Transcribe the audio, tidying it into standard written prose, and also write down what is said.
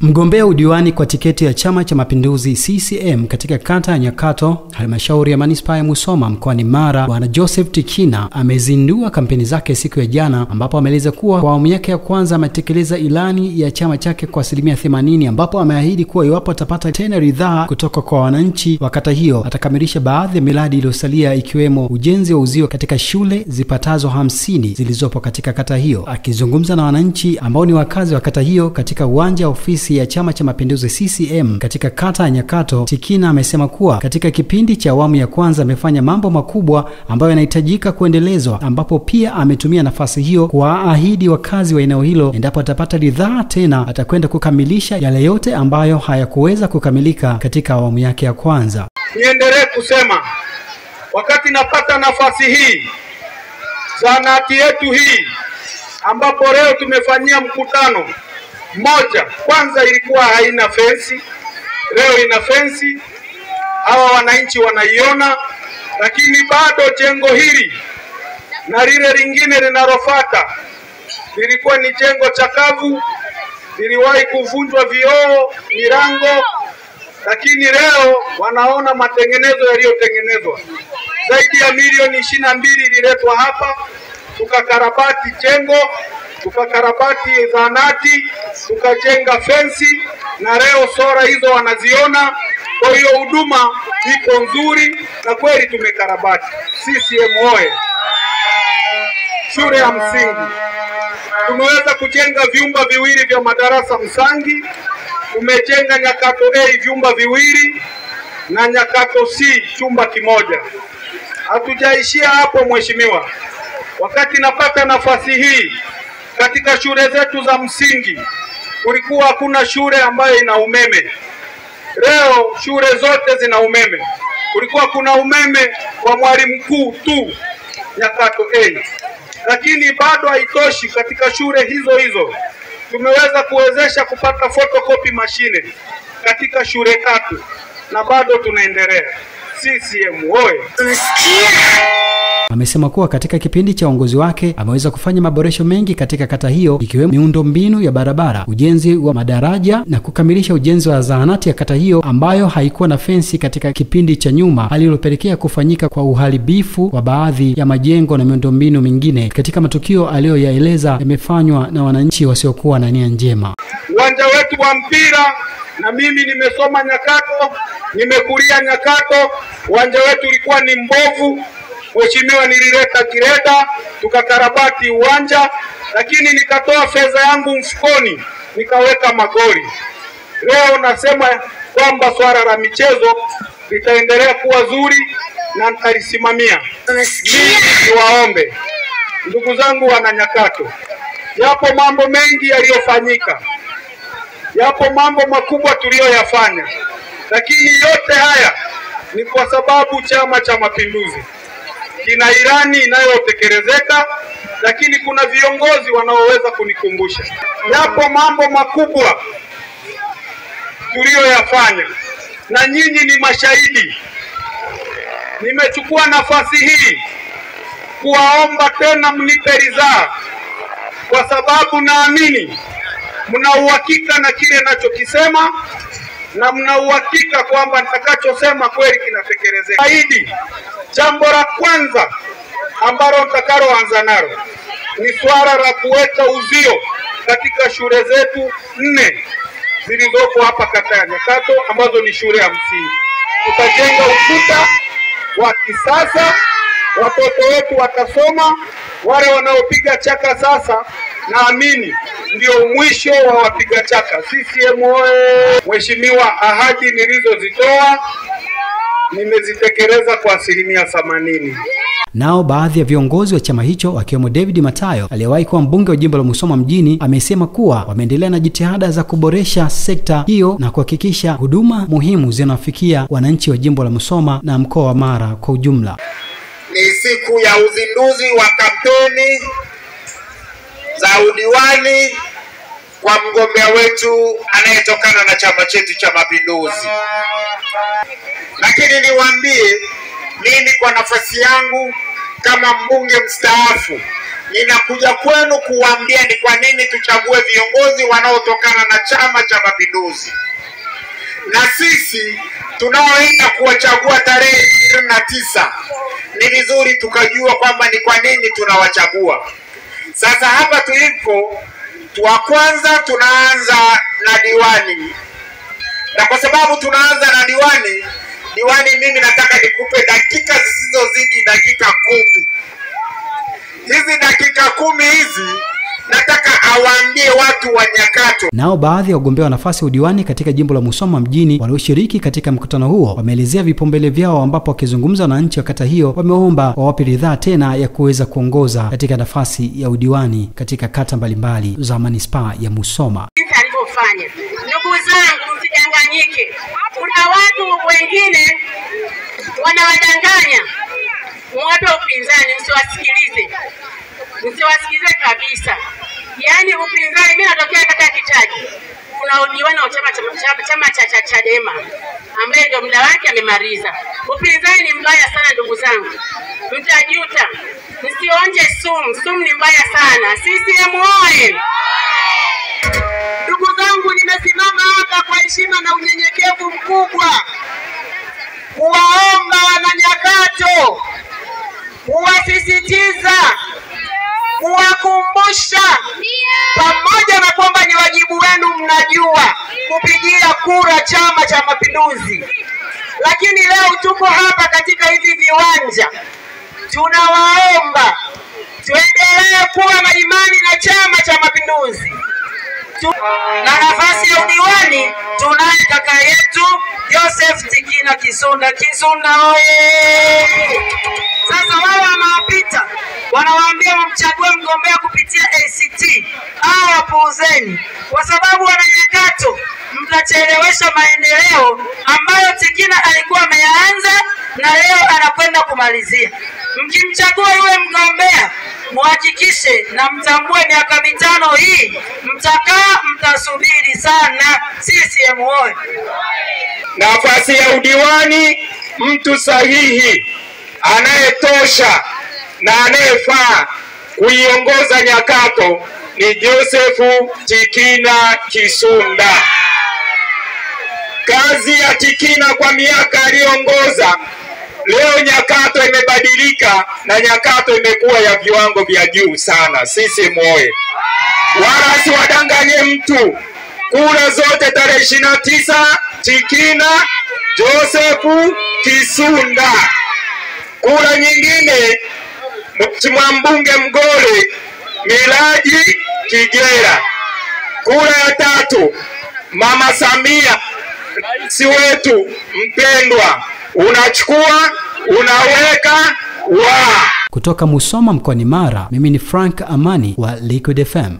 Mgombea udiwani kwa tiketi ya Chama cha Mapinduzi CCM katika kata ya Nyakato, halmashauri ya manispaa ya Musoma mkoani Mara, Bwana Joseph Tikina amezindua kampeni zake siku ya jana, ambapo ameeleza kuwa kwa awamu yake ya kwanza ametekeleza ilani ya chama chake kwa 80%, ambapo ameahidi kuwa iwapo atapata tena ridhaa kutoka kwa wananchi wa kata hiyo atakamilisha baadhi ya miradi iliyosalia, ikiwemo ujenzi wa uzio katika shule zipatazo 50 zilizopo katika kata hiyo. Akizungumza na wananchi ambao ni wakazi wa kata hiyo katika uwanja wa ofisi ya Chama cha Mapinduzi CCM katika kata ya Nyakato, Tikina amesema kuwa katika kipindi cha awamu ya kwanza amefanya mambo makubwa ambayo yanahitajika kuendelezwa, ambapo pia ametumia nafasi hiyo kuwaahidi wakazi wa eneo hilo endapo atapata ridhaa tena atakwenda kukamilisha yale yote ambayo hayakuweza kukamilika katika awamu yake ya kwanza. Niendelee kusema, wakati napata nafasi hii, zahanati yetu hii ambapo leo tumefanyia mkutano moja, kwanza ilikuwa haina fensi, leo ina fensi, hawa wananchi wanaiona, lakini bado jengo hili na lile lingine linalofuata lilikuwa ni jengo chakavu, liliwahi kuvunjwa vioo, milango, lakini leo wanaona matengenezo yaliyotengenezwa. Zaidi ya milioni 22 ililetwa hapa, tukakarabati jengo, tukakarabati zahanati, tukajenga fensi, na leo sora hizo wanaziona. Kwa hiyo huduma iko nzuri na kweli tumekarabati. CCM oye! Shule ya msingi tumeweza kujenga vyumba viwili vya madarasa Msangi, tumejenga Nyakato A vyumba viwili na Nyakato C chumba kimoja. Hatujaishia hapo mheshimiwa. Wakati napata nafasi hii, katika shule zetu za msingi kulikuwa hakuna shule ambayo ina umeme. Leo shule zote zina umeme. Kulikuwa kuna umeme kwa mwalimu mkuu tu Nyakato A. Lakini bado haitoshi, katika shule hizo hizo tumeweza kuwezesha kupata photocopy machine katika shule 3 na bado tunaendelea. CCM oye! Amesema kuwa katika kipindi cha uongozi wake ameweza kufanya maboresho mengi katika kata hiyo, ikiwemo miundombinu ya barabara, ujenzi wa madaraja na kukamilisha ujenzi wa zahanati ya kata hiyo ambayo haikuwa na fensi katika kipindi cha nyuma, hali iliyopelekea kufanyika kwa uharibifu wa baadhi ya majengo na miundombinu mingine katika matukio aliyoyaeleza yamefanywa na wananchi wasiokuwa na nia njema. Uwanja wetu wa mpira, na mimi nimesoma Nyakato, nimekulia Nyakato, uwanja wetu ulikuwa ni mbovu. Mheshimiwa, nilileta kireda tukakarabati uwanja, lakini nikatoa fedha yangu mfukoni nikaweka magoli. Leo nasema kwamba swala la michezo litaendelea kuwa zuri na nitalisimamia. Niwaombe ndugu zangu wana Nyakato, yapo mambo mengi yaliyofanyika, yapo mambo makubwa tuliyoyafanya, lakini yote haya ni kwa sababu Chama cha Mapinduzi kina ilani inayotekelezeka, lakini kuna viongozi wanaoweza kunikumbusha. Yapo mambo makubwa tuliyoyafanya na nyinyi ni mashahidi. Nimechukua nafasi hii kuwaomba tena mnipe ridhaa, kwa sababu naamini mna uhakika na kile ninachokisema na mna uhakika kwamba nitakachosema kweli kinatekelezeka. Jambo la kwanza ambalo nitakaloanza nalo ni swala la kuweka uzio katika shule zetu 4 zilizoko hapa kata ya Nyakato ambazo ni shule ya msingi. Tutajenga ukuta wa kisasa, watoto wetu watasoma. Wale wanaopiga chaka sasa naamini ndio mwisho wa wapiga chaka. CCM oye! Mheshimiwa, ahadi nilizozitoa nimezitekeleza kwa 80%. Nao baadhi ya viongozi wa chama hicho akiwemo David Matayo aliyewahi kuwa mbunge wa jimbo la Musoma mjini amesema kuwa wameendelea na jitihada za kuboresha sekta hiyo na kuhakikisha huduma muhimu zinawafikia wananchi wa jimbo la Musoma na mkoa wa Mara kwa ujumla. Ni siku ya uzinduzi wa kampeni za udiwani kwa mgombea wetu anayetokana na chama chetu cha Mapinduzi. Lakini niwaambie, mimi kwa nafasi yangu kama mbunge mstaafu ninakuja kwenu kuambia ni kwa nini tuchague viongozi wanaotokana na Chama cha Mapinduzi. Na sisi tunaoenda kuwachagua tarehe 29, ni vizuri tukajua kwamba ni kwa nini tunawachagua. Sasa hapa tulipo, wa kwanza tunaanza na diwani. Na kwa sababu tunaanza na diwani, mimi nataka nikupe dakika zisizozidi dakika 10. Hizi dakika 10 hizi nataka awaambie watu wa Nyakato. Nao baadhi ya wagombea wa nafasi ya udiwani katika jimbo la Musoma mjini walioshiriki katika mkutano huo wameelezea vipaumbele vyao, ambapo wakizungumza na wananchi wa kata hiyo wameomba wawape ridhaa tena ya kuweza kuongoza katika nafasi ya udiwani katika kata mbalimbali za manispaa ya Musoma. Alivyofanya. Ndugu zangu, msidanganyike. Kuna watu wengine wanawadanganya. Watu wa upinzani msiwasikilize kabisa. Yaani upinzani, mimi natokea kata Kitaji. Kuna udiwani wa chama cha Chadema ambaye ndio muda wake amemaliza. Upinzani ni mbaya sana ndugu zangu. Mtajuta. Msionje sumu. Sumu ni mbaya sana. CCM oye! Ndugu zangu, nimesimama hapa kwa heshima na unyenyekevu mkubwa kuwaomba Wananyakato, kuwasisitiza, kuwakumbusha, pamoja na kwamba ni wajibu wenu, mnajua kupigia kura Chama cha Mapinduzi, lakini leo tuko hapa katika hivi viwanja, tunawaomba tuendelee kuwa na imani na Chama cha Mapinduzi. Na nafasi ya udiwani tunaye kaka yetu Joseph Tikina Kisunda. Kisunda oye! Sasa wao wanawapita, wanawaambia mchague mgombea kupitia ACT. Wapuuzeni, kwa sababu Wananyakato mtachelewesha maendeleo ambayo Tikina alikuwa ameanza na leo anakwenda kumalizia. Mkimchagua yule mgombea, muhakikishe na mtambue miaka 5 hii mtasubiri sana. CCM oye! Nafasi ya udiwani, mtu sahihi anayetosha na anayefaa kuiongoza Nyakato ni Joseph Tikina Kisunda. Kazi ya Tikina kwa miaka aliongoza, leo Nyakato imebadilika na Nyakato imekuwa ya viwango vya juu sana. Sisi moyo, wala siwadanganye mtu. Kura zote tarehe 29 Tikina Joseph Kisunda. Kura nyingine Mheshimiwa mbunge Mgole Miraji Kigera. Kura ya 3 Mama Samia, si wetu mpendwa, unachukua unaweka wa. Kutoka Musoma mkoani Mara, mimi ni Frank Amani wa Liquid FM.